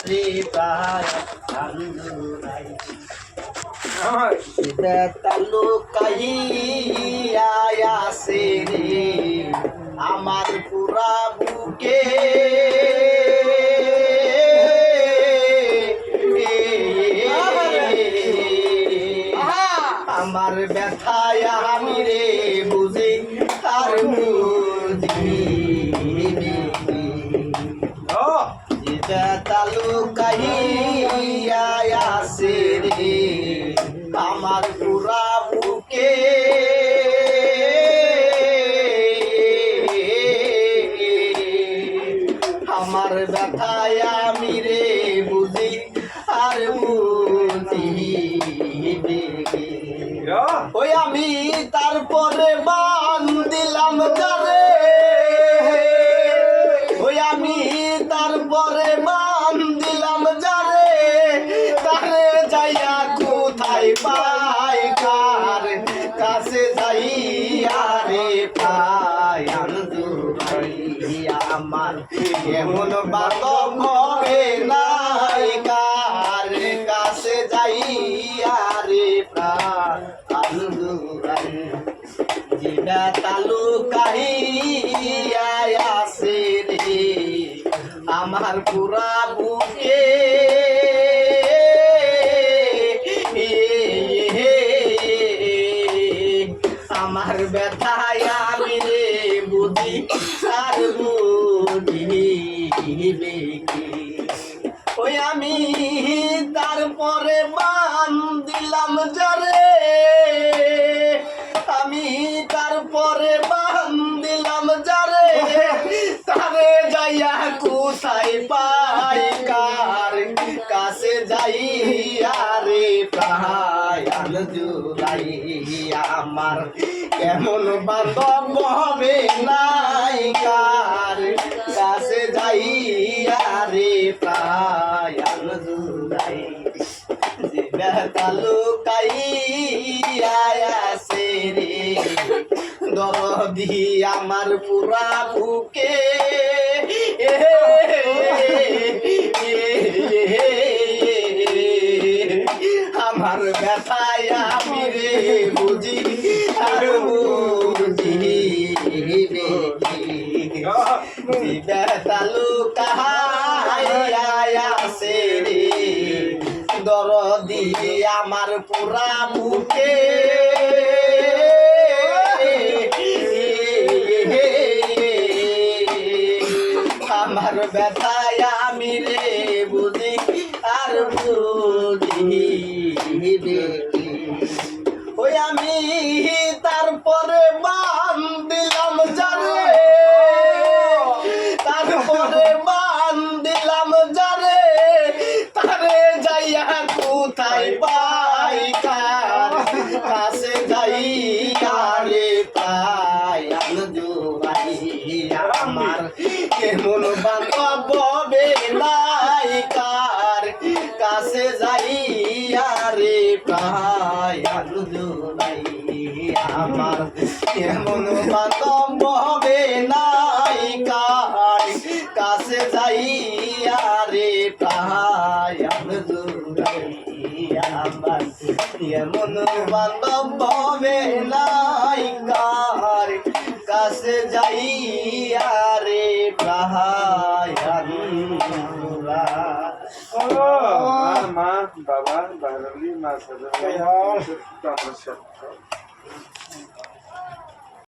রে প্রায় আন্দোলাই তালুকাইয়া আসে রে আমার পুরা বুকে আমার ব্যথায় আমি রে বুঝি আর বুঝি তালুকাইয়া আসে রে আমার পুরা বুকে আমার ব্যথায় আমি রে বুঝি আর বুঝি ওই আমি তারপরে বান দিলাম যারে ওই আমি তারপরে বান দিলাম যারে তারে যাইয়া কোথায় পাই কার কাছে যাইয়া রে পাই আমার এমন বাদক হবে নাই কার কাছে যাইয়া রে প্রাণ জিনা তালুকাইয়া আসে রে আমার পুরা বুকে আমার ব্যথায় আমি রে বুঝি আর বুঝিবে ওই আমি তারপরে বান দিলাম যারে আমি তারপরে বান দিলাম যারে তারে যাইয়া কোথায় পাই কার কাছে যাইয়া রে প্রাণ জুড়াই আমার কেমন বান্ধব হবে নাই কার কাছে যাইয়া রে প্রাণ জুড়াই তালুকাইয়া আসে রে দরদি আমার পুরা বুকে আমার ব্যথায় আমি রে বুঝি আর বুঝিবে তালুকাইয়া আসে রে দরদি আমার পুরা বুকে আমার ব্যথায় আমি রে বুঝি আর বুঝিবে ওই আমি তারপরে বান দিলাম যারে তারপরে বান দিলাম যারে তারে যাইয়া কোথায় পাই কার কাছে যাইয়া রে পাই জোড়াই আমার কেমন বান্ধব হবে নাই কার কাছে যাইয়া রে পাই জোড়াই আমার কেমন বান্ধব হবে নাই কার কাছে যাইয়া রে পাই জোড়াই আমার কেমন বান্ধব হবে নাই কার কাছে যাইয়া রে পাই মা বাবা বারলি মা সাজা